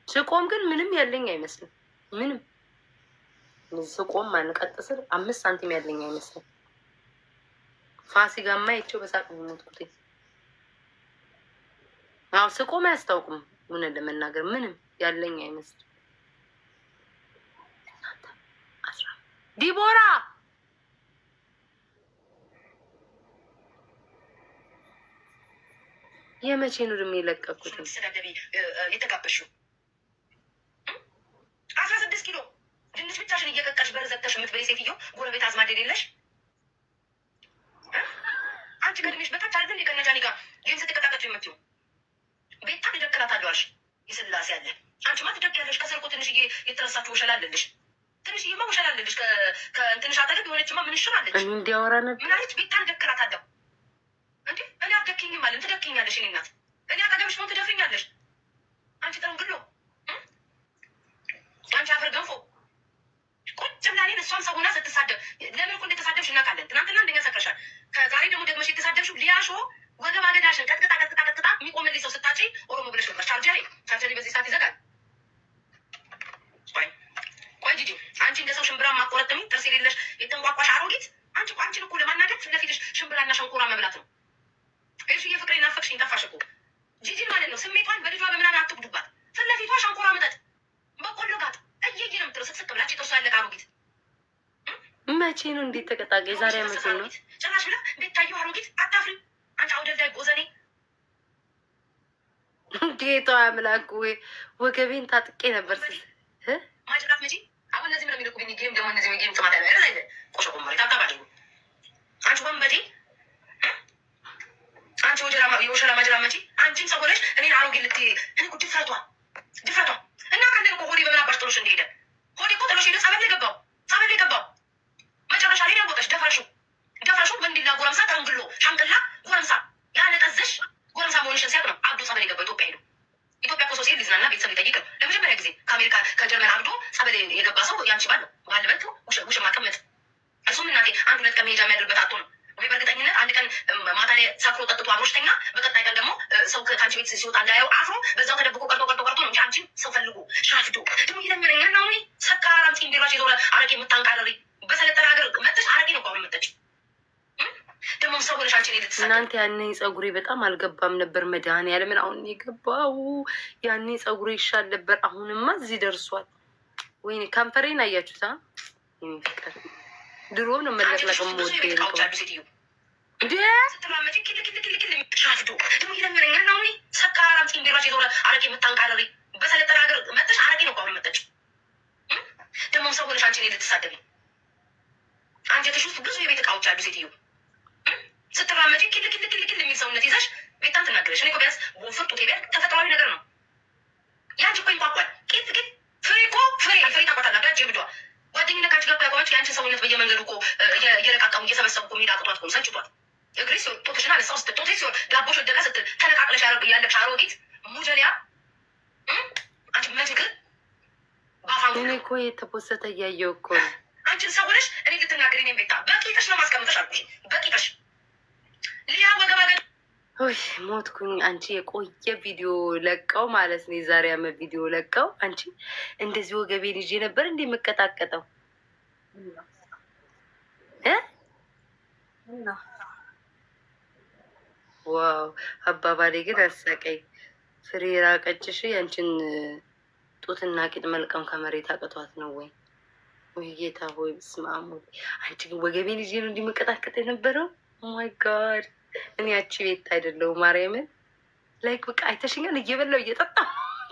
ስቆም ግን ምንም ያለኝ አይመስልም። ምንም ስቆም ማንቀጥ ስል 5 ሳንቲም ያለኝ አይመስልም። ፋሲካማ አይቼው በሳቅ ነው የሞትኩት። አዎ ስቆም አያስታውቅም። ምን ለመናገር ምንም ያለኝ አይመስልም። ዲቦራ የመቼ ነው ደግሞ የለቀኩት? የተጋበሽው 16 ኪሎ ድንች ብቻሽን እየቀቀልሽ በረዘተሽ የምትበይ ሴትዮ፣ ጎረቤት አዝማድ የሌለሽ አንቺ ከእድሜሽ በታች አይደል ከነጃኒ ጋር ይህን ስትቀጣቀጭ የምትይው ቤታ ይደክላታለሁ አልሽ። የስላሴ አለ አንቺማ ትደክያለሽ። ከሰርቆ ትንሽዬ የተረሳችሁ ወሸላ አለልሽ። ትንሽዬማ ወሸላ አለልሽ። ከእንትንሽ አጠገብ የሆነችማ ምን ይሽራለች? እንዲያወራ ነበር። ምን አለች? ቤታ ይደክላታለሁ እንዴ? እኔ አትደክኝም አለን። ትደክኛለሽ። እኔ እናት እኔ አጠገብሽ ሆን ትደፍኛለሽ። አንቺ ጥሩንግሎ፣ አንቺ አፈር ገንፎ ቁጭ ብላ እኔን እሷም ሰው ሆና ስትሳደብ ለምን እኮ እንደተሳደብሽ እናውቃለን። ትናንትና አንደኛ ሰክረሻል። ከዛሬ ደግሞ ደግመሽ የተሳደብሽው ሊያሾ ወገብ አገዳሽን ቀጥቅጣ የሚቆምልኝ ሰው ስታጪ ኦሮሞ ብለሽ ነበር። ቻርጀሪ በዚህ ሰዓት ይዘጋል። ቆይ ጂጂ አንቺ እንደ ሰው ሽምብራ ማቆረጥሚ ጥርስ የሌለሽ የተንቋቋሽ አሮጊት አንቺን እኮ ለማናደድ ፊት ለፊትሽ ሽምብራና ሸንኮራ መብላት ነው። እሺ የፍቅሬ ናፈቅሽኝ ጠፋሽ እኮ ጂጂን ማለት ነው። ስሜቷን በልጇ በምናምን አትጉዱባት። ፊት ለፊቷ ሸንኮራ መጠጥ በቆሎ ጋጥ እየየ ነው የምትለው ስትስቅ ብላ ጥርሷ ያለቀ አሮጊት። መቼ ነው እንዴት ተቀጣቀ? ዛሬ አመት ነው ጭራሽ ብላ ቤት ታየው አሮጊት። አታፍሪ አንቺ አውደልዳይ ጎዘኔ። ጌታ አምላክ ወይ ወገቤን ታጥቄ ነበር ማጅራት መጪ። አሁን እነዚህ ምን የሚልኩብኝ ጌም ደግሞ እነዚህ ጌም ጥማት ያለ አይደል? ቆሾ ቆመሪ ታብታብ አድርጉ። አንቺ ወንበዴ፣ አንቺ የወሸላ ማጅራት መጪ። አንቺም ሰው ሆነሽ እኔን አሮጌ ልትይ እኔ እኮ ድፍረቷ እና ካለን እኮ ሆዴ በምን አባሽ ጥሎሽ እንደሄደ ሆዴ እኮ ጥሎሽ ሄደ። ጸበል የገባው መጨረሻ ላይ ያወቀሽ ደፈርሹ ወንድና ጎረምሳ ተንግሎ ሻንቅላ ጎረምሳ ያነጠዝሽ ጎረምሳ መሆንሽን ሲያቅ ነው አብዶ ጸበል የገባው። ኢትዮጵያ ሄዶ ኢትዮጵያ ኮሶ ሲሄድ ሊዝናና ቤተሰብ ሊጠይቅ ነው ለመጀመሪያ ጊዜ ከአሜሪካ ከጀርመን አብዶ ጸበል የገባ ሰው ያንቺ ባል ነው። ባል በልቶ ውሽማ ቀመጥ። እሱም እናቴ 1-2 ቀን መሄጃ የሚያደርበት አቶ ነው ወይ በእርግጠኝነት 1 ቀን ማታ ላይ ሳክሮ ጠጥቶ አብሮሽተኛ፣ በቀጣይ ቀን ደግሞ ሰው ከአንቺ ቤት ሲወጣ እንዳያየው አፍሮ በዛው ተደብቆ ቀርቶ ነው እንጂ አንቺን ሰው ፈልጎ ሻፍዶ ደግሞ ይለምነኛል ነው ሰካራም ፂንቢራሽ የዞረ አረቄ የምታንቃረሪ በሰለጠነ ሀገር መጥተሽ አረቄ ነው ቋሚ መጠች ደግሞ ሰው ብለሽ አንቺ ሌልትሳ እናንተ ያኔ ጸጉሬ በጣም አልገባም ነበር። መድኃኒዓለምን አሁን የገባው ያኔ ጸጉሬ ይሻል ነበር። አሁንማ እዚህ ደርሷል። ወይኔ ከንፈሬን አያችሁታ? ፍቅር ድሮ ነው መለቅለቅ ሞት ሴትዮ ስትራመጪ ክልክልክልክል ሻፍዶ ደግሞ ይለምነኛል ነው ሰካራም ፂንቢራሽ የዞረ አረቄ የምታንቃረሪ በሰለጠነ ሀገር መጥተሽ አረቄ ነው ቋሚ መጠች ደግሞ ሰው ብለሽ አንቺ ልትሳደቢ አንጀትሽ ውስጥ ብዙ የቤት እቃዎች አሉ ሴትዮ ስትራመጪ ክልክልክልክል የሚል ሰውነት ይዛሽ ቤታን ትናገረሽ። እኔ እኮ ቢያንስ ወፍር ጡቴ ቢያንስ ተፈጥሯዊ ነገር ነው። ያንቺ እኮ ይንቋቋል። ቂጥ ግን ፍሬ እኮ ፍሬ ታቋታላችሁ። ያንቺ ብዷ ጓደኝነት ካንቺ ጋር ያቋች የአንቺ ሰውነት በየመንገዱ እኮ እየለቃቀሙ እየሰበሰቡ እኮ ሜዳ ቅጧት እኮ ሰንችቷት እግሬ ሲሆን ጦትሽን አነሳው ስትል ጦቴ ሲሆን ዳቦሽ ወደቀ ስትል ተነቃቅለሽ ያለሽ አሮጊት ሙጀሊያ አንቺ መትግር ባፋን እኔ እኮ የተፖሰተ እያየው እኮ ነው። አንቺን ሰው ሆነሽ እኔ ልትናገሪ እኔም ቤታ በቂጥሽ ነው ማስቀምጠሽ አልኩሽ። በቂጥሽ ሊያ ወገባገ ሆይ ሞትኩኝ። አንቺ የቆየ ቪዲዮ ለቀው ማለት ነው፣ የዛሬ ዓመት ቪዲዮ ለቀው አንቺ እንደዚህ ወገቤን ይዤ ነበር እንዴ የምቀጣቀጠው ዋው አባባሌ ግን አሳቀኝ። ፍሬ ራቀችሽ ያንቺን ጡትና ቂጥ መልቀም ከመሬት አቅቷት ነው ወይ? ወይ ጌታ ሆይ በስመ አብ። አንቺ ግን ወገቤን ይዤ ነው እንዲመቀጣቀጥ የነበረው። ማይ ጋድ እኔ ያቺ ቤት አይደለሁም ማርያምን። ላይክ በቃ አይተሽኛል፣ እየበላው እየጠጣሁ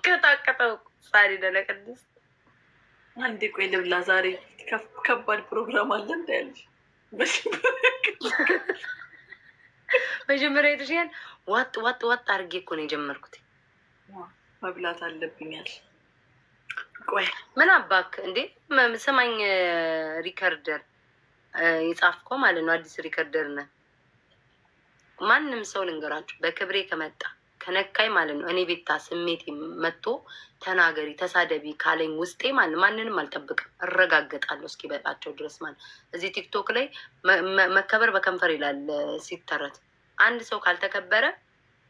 ቀጣቀጠው። ሳሪ ለለቅድስ አንዴ ቆይ ልብላ። ዛሬ ከባድ ፕሮግራም አለ እንዳያለሽ መጀመሪያ አይተሽኛል። ዋጥ አድርጌ እኮ ነው የጀመርኩት። መብላት አለብኛል። ቆይ ምን አባክ እንዴ ስማኝ፣ ሪከርደር የጻፍከው ማለት ነው። አዲስ ሪከርደር ነህ። ማንም ሰው ልንገራችሁ፣ በክብሬ ከመጣ ከነካይ ማለት ነው እኔ ቤታ ስሜቴ መጥቶ ተናገሪ ተሳደቢ ካለኝ ውስጤ ማለት ማንንም አልጠብቅም፣ እረጋገጣለሁ እስኪበጣቸው ድረስ ማለት። እዚህ ቲክቶክ ላይ መከበር በከንፈር ይላል ሲተረት። አንድ ሰው ካልተከበረ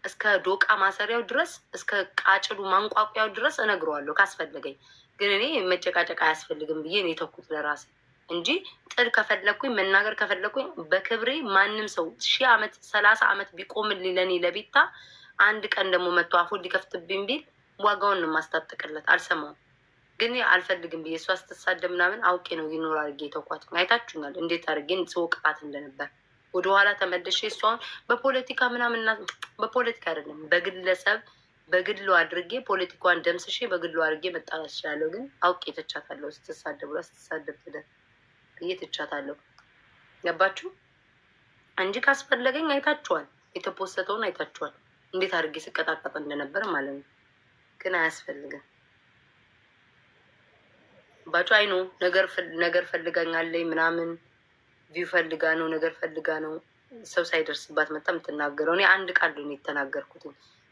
እስከ ዶቃ ማሰሪያው ድረስ እስከ ቃጭሉ ማንቋቂያው ድረስ እነግረዋለሁ ካስፈለገኝ። ግን እኔ መጨቃጨቅ አያስፈልግም ብዬ እኔ ተኩት ለራሴ እንጂ ጥል ከፈለግኩኝ መናገር ከፈለግኩኝ በክብሬ ማንም ሰው 1000 ዓመት 30 ዓመት ቢቆምልኝ ለእኔ ለቤታ አንድ ቀን ደግሞ መጥቶ አፉን ሊከፍትብኝ ቢል ዋጋውን ነው ማስታጠቅለት። አልሰማውም። ግን አልፈልግም ብዬ እሷ ስትሳደብ ምናምን አውቄ ነው ይኖር አድርጌ ተኳት። አይታችሁኛል እንዴት አድርጌን ስወቅጣት እንደነበር። ወደኋላ ተመልሼ እሷን በፖለቲካ ምናምንና በፖለቲካ አይደለም በግለሰብ በግሉ አድርጌ ፖለቲካዋን ደምስሼ በግሉ አድርጌ መጣላት እችላለሁ። ግን አውቄ ተቻታለሁ። ስትሳደብ ብላ ስትሳደብ ትደር ብዬ ትቻታለሁ። ገባችሁ እንጂ ካስፈለገኝ አይታችኋል። የተፖሰተውን አይታችኋል እንዴት አድርጌ ስቀጣቀጥ እንደነበር ማለት ነው። ግን አያስፈልግም። ባጩ አይኑ ነገር ፈልጋኛለኝ ምናምን ቪው ፈልጋ ነው ነገር ፈልጋ ነው ሰው ሳይደርስባት መጣ የምትናገረው። እኔ አንድ ቃል ነው የተናገርኩት።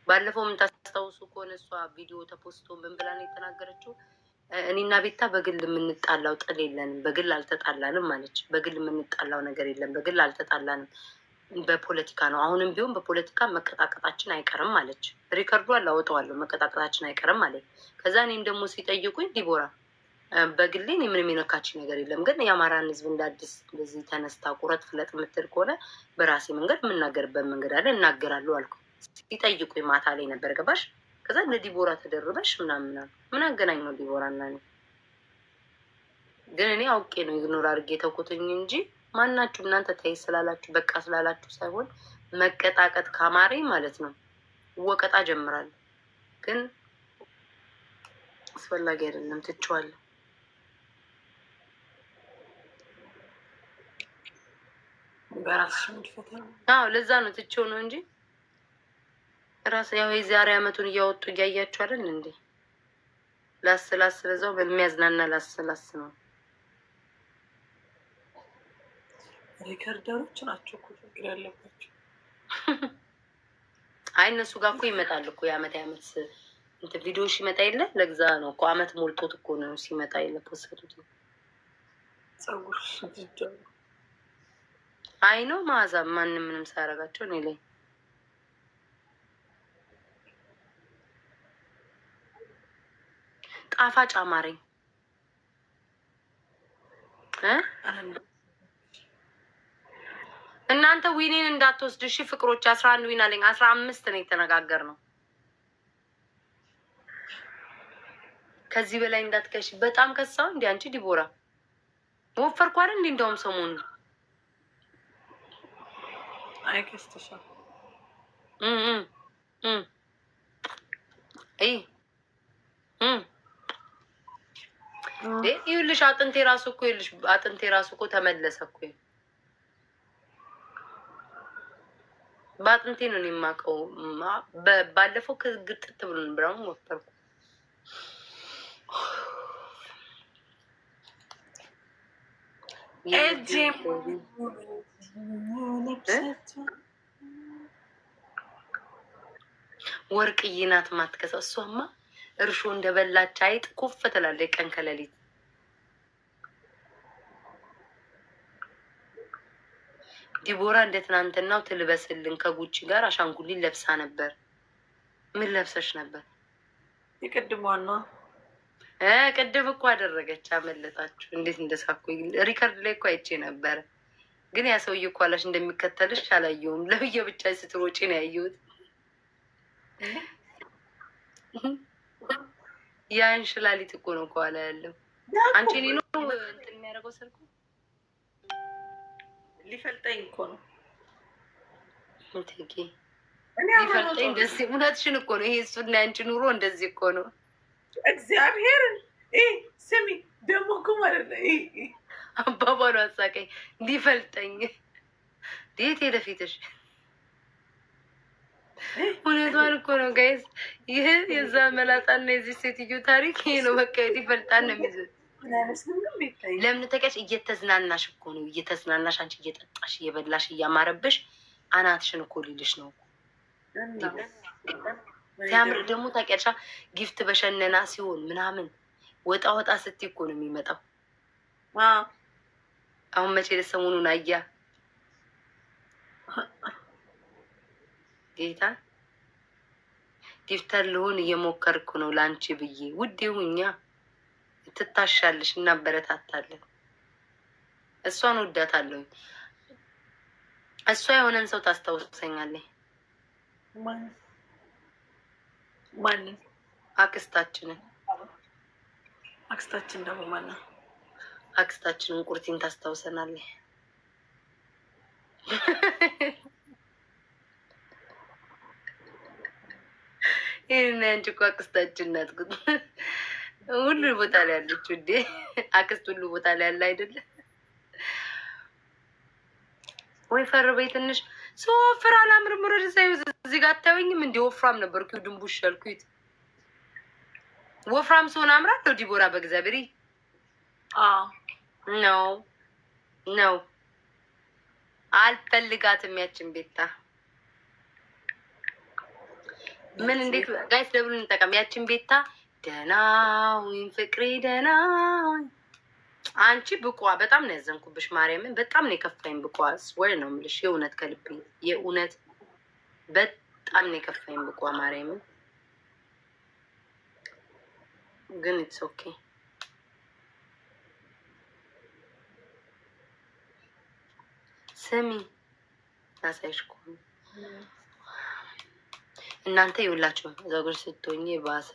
ባለፈው የምታስታውሱ ከሆነ እሷ ቪዲዮ ተፖስቶ ምን ብላ ነው የተናገረችው? እኔና ቤታ በግል የምንጣላው ጥል የለንም፣ በግል አልተጣላንም ማለች። በግል የምንጣላው ነገር የለም፣ በግል አልተጣላንም፣ በፖለቲካ ነው። አሁንም ቢሆን በፖለቲካ መቀጣቀጣችን አይቀርም ማለች። ሪከርዱ አላወጣዋለሁ፣ መቀጣቀጣችን አይቀርም አለች። ከዛ እኔም ደግሞ ሲጠይቁኝ ዲቦራ በግሌ እኔ ምንም የነካችኝ ነገር የለም፣ ግን የአማራን ሕዝብ እንደ አዲስ እንደዚህ ተነስታ ቁረጥ ፍለጥ የምትል ከሆነ በራሴ መንገድ የምናገርበት መንገድ አለ፣ እናገራለሁ አልኩ። ሲጠይቁኝ ማታ ላይ ነበር ገባሽ? ከዛ እንደ ዲቦራ ተደርበሽ ምናምን ምን አገናኘው ዲቦራ እና እኔ? ግን እኔ አውቄ ነው ኢግኖር አድርጌ ተውኩትኝ እንጂ ማናችሁ እናንተ ተይ ስላላችሁ በቃ ስላላችሁ ሳይሆን መቀጣቀጥ ካማረኝ ማለት ነው ወቀጣ ጀምራለሁ። ግን አስፈላጊ አይደለም፣ ትቼዋለሁ። በራስሽ ምድፈታ። አዎ ለዛ ነው ትቼው ነው እንጂ ራስ ያው የዛሬ አመቱን እያወጡ እያያችሁ አይደል እንዴ? ላስ ለዛው በሚያዝናና ላስ ነው። ሪከርደሮች ናቸው እኮ ችግር ያለባቸው። አይ እነሱ ጋር እኮ ይመጣል እኮ የአመት እንትን ቪዲዮሽ ይመጣ የለ ለግዛ ነው እኮ አመት ሞልቶት እኮ ነው ሲመጣ የለ ፖስቱት ጸጉር ሲጀምር አይ ነው ማዛ ማንም ምንም ሳያረጋቸው እኔ ላይ ጣፋጭ አማረኝ። እናንተ ዊኔን እንዳትወስድ እሺ ፍቅሮች። 11 ዊን አለኝ። 15 ነው የተነጋገርነው። ከዚህ በላይ እንዳትከሽ። በጣም ከሳው እንዴ አንቺ ዲቦራ ወፈርኩ አይደል እንዴ? እንደውም ሰሞኑን አይከስተሻል። ይኸውልሽ አጥንቴ ራሱ እኮ ይኸውልሽ አጥንቴ ራሱ እኮ ተመለሰ እኮ። በአጥንቴ ነው የማውቀው። ባለፈው ግጥጥ ብሎ ብራውን ወፈርኩ። ወርቅዬ ናት ማትከሳው። እሷማ እርሾ እንደበላች አይጥ ኩፍ ትላለች ቀን ከሌሊት። ዲቦራ እንደ ትናንትናው ትልበስልን ከጉቺ ጋር አሻንጉሊት ለብሳ ነበር። ምን ለብሰሽ ነበር? የቅድሟን ነው። ቅድም እኮ አደረገች። አመለጣችሁ። እንዴት እንደሳኩ ሪከርድ ላይ እኮ አይቼ ነበረ። ግን ያ ሰውዬ እኮ አላሽ እንደሚከተልሽ አላየሁም። ለብዬ ብቻ ስትሮጪ ነው ያየሁት። ያ እንሽላሊት እኮ ነው ከኋላ ያለው። አንቺ እኔ ነው እንትን የሚያደርገው ስልኩ ሊፈልጠኝ እኮ ነው። እንትጌ ሊፈልጠኝ ደስ እውነትሽን እኮ ነው። ይሄ እሱና ያንቺ ኑሮ እንደዚህ እኮ ነው። እግዚአብሔርን ስሚ ደግሞ እኮ ማለት ነው አባባሉ አሳቀኝ። ሊፈልጠኝ ዴት ሄደፊትሽ እውነቷን እኮ ነው ጋይስ። ይህ የዛ መላጣና የዚህ ሴትዮ ታሪክ ይሄ ነው። በቃ ይፈልጣን ነው የሚይዙት። ለምን ተቀሽ? እየተዝናናሽ እኮ ነው። እየተዝናናሽ አንቺ እየጠጣሽ እየበላሽ እያማረብሽ አናትሽን እኮ ሊልሽ ነው። ሲያምር ደግሞ ታውቂያለሽ፣ ጊፍት በሸነና ሲሆን ምናምን ወጣ ወጣ ስትይ እኮ ነው የሚመጣው። አሁን መቼ ለሰሞኑን አያ ጌታ ጊፍተር ልሆን እየሞከርኩ ነው ለአንቺ ብዬ ውዴ ሁኛ። ትታሻለሽ፣ እናበረታታለን። እሷን ወዳታለሁ። እሷ የሆነን ሰው ታስታውሰኛለች። ማንን? አክስታችንን። አክስታችን ደግሞ ማነው? አክስታችንን ቁርቲን ታስታውሰናለች። ይህን አንቺ እኮ አክስታችን ናት። ሁሉ ቦታ ላይ ያለችው እንዴ አክስት ሁሉ ቦታ ላይ ያለ አይደለም ወይ? ፈርበይ ትንሽ ስወፍር አላምርም። ወረድ ሳይው እዚህ ጋር አታዩኝም እንዴ? ወፍራም ነበርኩ ድንቡሽ ያልኩት። ወፍራም ስሆን አምራለሁ ዲቦራ በእግዚአብሔር ነው አልፈልጋትም ያችን ቤታ። ምን እንዴት ጋይስ ደብሉ እንጠቀም ያችን ቤታ። ደህና ሁኝ ፍቅሬ ደህና ሁኝ። አንቺ ብቋ በጣም ነው ያዘንኩብሽ። ማርያምን በጣም ነው የከፋኝ። ብቋ ወይ ነው የምልሽ የእውነት ከልቤ የእውነት በጣም ነው የከፋኝ ብቋ ማርያምን። ግን ኢትስ ኦኬ። ስሚ ናሳይሽ እኮ እናንተ ይውላችሁ ጸጉር ስትሆኝ ባሰ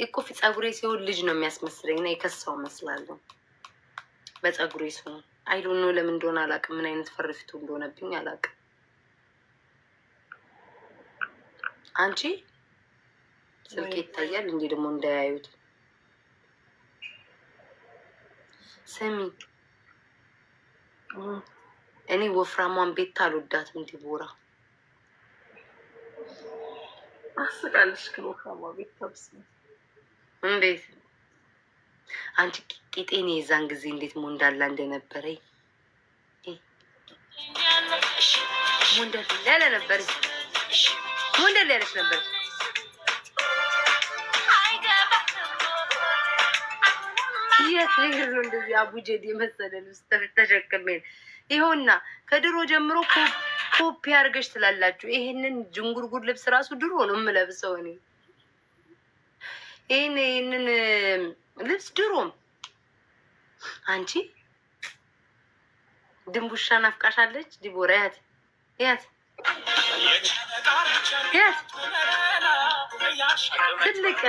የኮፊ ጸጉሬ ሲሆን ልጅ ነው የሚያስመስለኝ እና የከሳው መስላለሁ በጸጉሬ ሲሆን። አይዶን ነው ለምን እንደሆነ አላውቅም። ምን አይነት ፈርፊቱ እንደሆነብኝ አላውቅም። አንቺ ስልክ ይታያል እንዴ ደግሞ እንዳያዩት። ስሚ እኔ ወፍራሟን ቤት አልወዳትም ዲቦራ። አስቃልሽ ከወፍራሟ ቤት ተብስ እንዴት አንቺ ቂጤኔ የዛን ጊዜ እንዴት ሞንዳላ እንደነበረ ሞንዳላ ያለ ነበር። ሞንዳላ ያለች ነበር። የት ነገር ነው እንደዚህ አቡጀድ የመሰለ ልብስ ተሸክሜ ይኸውና ከድሮ ጀምሮ ኮፒ አድርገሽ ትላላችሁ። ይሄንን ጅንጉርጉር ልብስ ራሱ ድሮ ነው የምለብሰው እኔ። ይህንን ልብስ ድሮም አንቺ ድንቡሻ ናፍቃሻለች ዲቦራ። ያት ያት ያት ትልቅ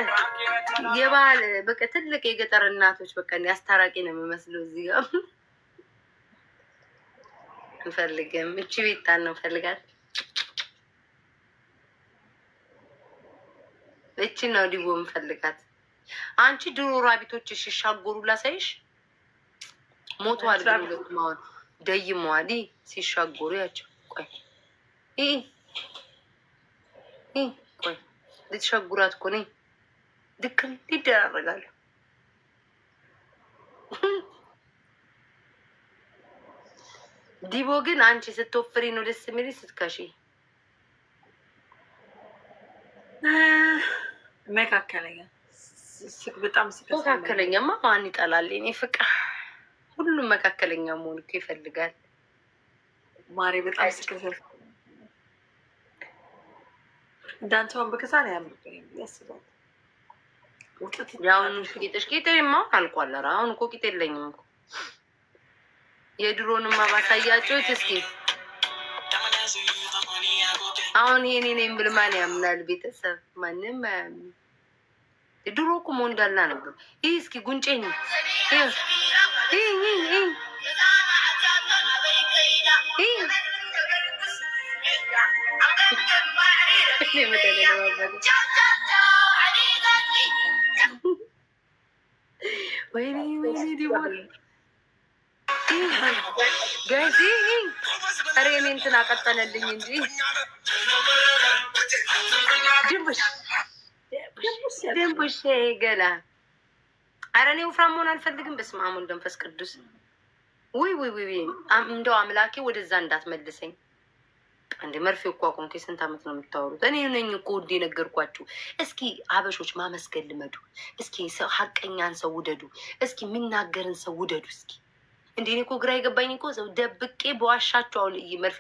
የባህል በቃ ትልቅ የገጠር እናቶች በቃ አስታራቂ ነው የሚመስለው። እዚህ ጋር እንፈልግም እቺ ቤታን ነው ፈልጋት። እቺ ነው ዲቦ የምፈልጋት። አንቺ ድሮ ራቢቶች ሲሻጎሩ ላሳይሽ። ሞቷል ግን ሁለቱም አሁን ደይመዋል ሲሻጎሩ ያቸው። ቆይ ቆይ ልትሸጉራት እኮ ነኝ። ድክም ይደራረጋሉ። ዲቦ ግን አንቺ ስትወፍሪ ነው ደስ የሚል ስትከሺ መካከለኛ በጣም መካከለኛማ ማን ይጠላል? እኔ ፍቅር ሁሉም መካከለኛ መሆን እኮ ይፈልጋል። ማሬ በጣም ስከሰል እንዳንተውን በከሳን ያምርብኝ ያስባል። ያውን ቂጥሽ ቂጤማ አልቋል። ኧረ አሁን እኮ ቂጥ የለኝም እኮ። የድሮንማ ባሳያችሁት እስኪ። አሁን ይሄኔ ነኝ ብል ማን ያምናል? ቤተሰብ ማንም አያምን። ድሮ እኮ ሞንዳላ ነበር። ይሄ እስኪ ጉንጬኝ ወይኔ ወይኔ ዲቦራ ጋዚ ኧረ እኔ እንትን አቀጠለልኝ እንጂ ድንቡሽ ገላ። ኧረ እኔ ወፍራም መሆን አልፈልግም። በስመ አብ ወወልድ ወመንፈስ ቅዱስ። ውይ ውይ ውይ እንደው አምላኬ ወደዛ እንዳትመልሰኝ። እንደ መርፌ እኮ አቆምኩ። ስንት ዓመት ነው የምታወሩት? እኔ ነኝ እኮ ውዴ ነገርኳችሁ። እስኪ አበሾች ማመስገን ልመዱ። እስኪ ሰው ሀቀኛን ሰው ውደዱ። እስኪ የሚናገርን ሰው ውደዱ። እስኪ እንዴ እኔ እኮ ግራ የገባኝ እኮ ሰው ደብቄ በዋሻቸው አሁን መርፌ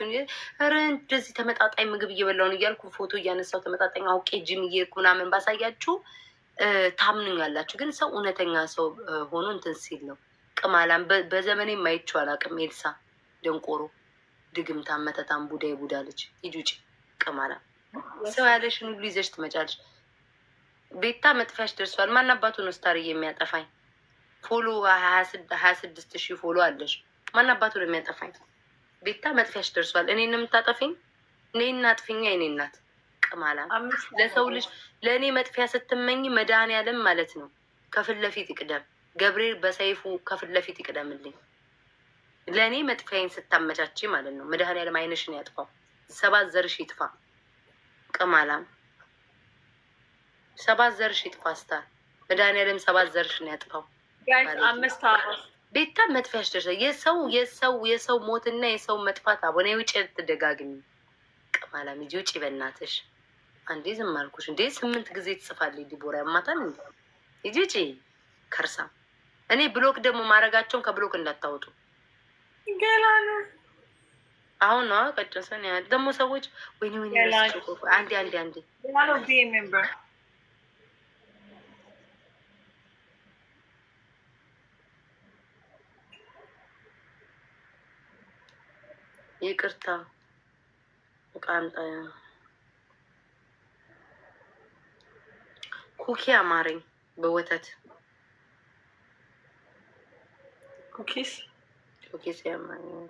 ኧረ እንደዚህ ተመጣጣኝ ምግብ እየበላሁ ነው እያልኩ ፎቶ እያነሳሁ ተመጣጣኝ አውቄ ጅም እየሄድኩ ምናምን ባሳያችሁ ታምኑኛላችሁ። ግን ሰው እውነተኛ ሰው ሆኖ እንትን ሲል ነው። ቅማላም በዘመኔ ማይቼው አላውቅም። ኤልሳ ደንቆሮ ድግምታም መተታም ቡዳ ቡዳ ልጅ ሂጂ ውጪ። ቅማላም ሰው ያለሽን ሁሉ ይዘሽ ትመጫለሽ። ቤታ መጥፊያሽ ደርሷል። ማን አባቱ ነው ስታር የሚያጠፋኝ? ፎሎ 26,000 ፎሎ አለሽ። ማን አባቱ ነው የሚያጠፋኝ? ቤታ መጥፊያሽ ደርሷል። እኔን ነው የምታጠፊኝ? እኔና አጥፊኛ የኔ እናት ቅማላም። ለሰው ልጅ ለእኔ መጥፊያ ስትመኝ መድኃኒዓለም ማለት ነው ከፊት ለፊት ይቅደም። ገብርኤል በሰይፉ ከፊት ለፊት ይቅደምልኝ። ለእኔ መጥፊያዬን ስታመቻች ማለት ነው መድኃኒዓለም ዓይንሽን ያጥፋው። 7 ዘርሽ ይጥፋ ቅማላም። 7 ዘርሽ ይጥፋ ስታር መድኃኒዓለም 7 ዘርሽን ያጥፋው። ቤታ መጥፊያሽ ደርሷል። የሰው ሞትና የሰው መጥፋት አቦኔ ውጭ ትደጋግሚ ቅማላም። ሂጂ ውጪ በእናትሽ። አንዴ ዝም አልኩሽ እንዴ 8 ጊዜ ትጽፋለች ዲቦራ ያማታል እንዴ። ሂጂ ውጪ ከርሳ። እኔ ብሎክ ደግሞ ማድረጋቸውን ከብሎክ እንዳታወጡ ገላሉ። አሁን ነው ቀጨሰን ያ ደግሞ ሰዎች ወይኔ ወይኔ አንዴ ይቅርታ ቃንጣ ኩኪ አማረኝ በወተት ኩኪስ ያማረኝ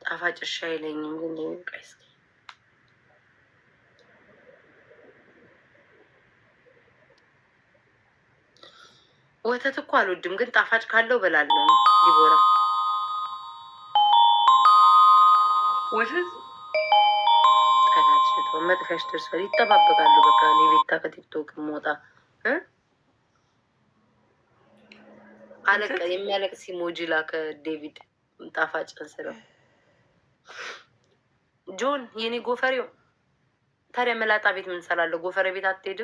ጣፋጭ እሺ አይለኝም። ግን ለይቀስ ወተት እኮ አልወድም፣ ግን ጣፋጭ ካለው በላለሁ። ዲቦራ ወተት ጠላት ሽቶ መጥፊያሽ ደርሷል። ይጠባበቃሉ። በቃ እኔ ቤታ ከቲክቶክ ሞጣ አለቀ። የሚያለቅስ ኢሞጂ ላከ ዴቪድ ጣፋጭ ስለው ጆን የኔ ጎፈሬው። ታዲያ መላጣ ቤት ምን ሰራለሁ? ጎፈሬ ቤት አትሄድም?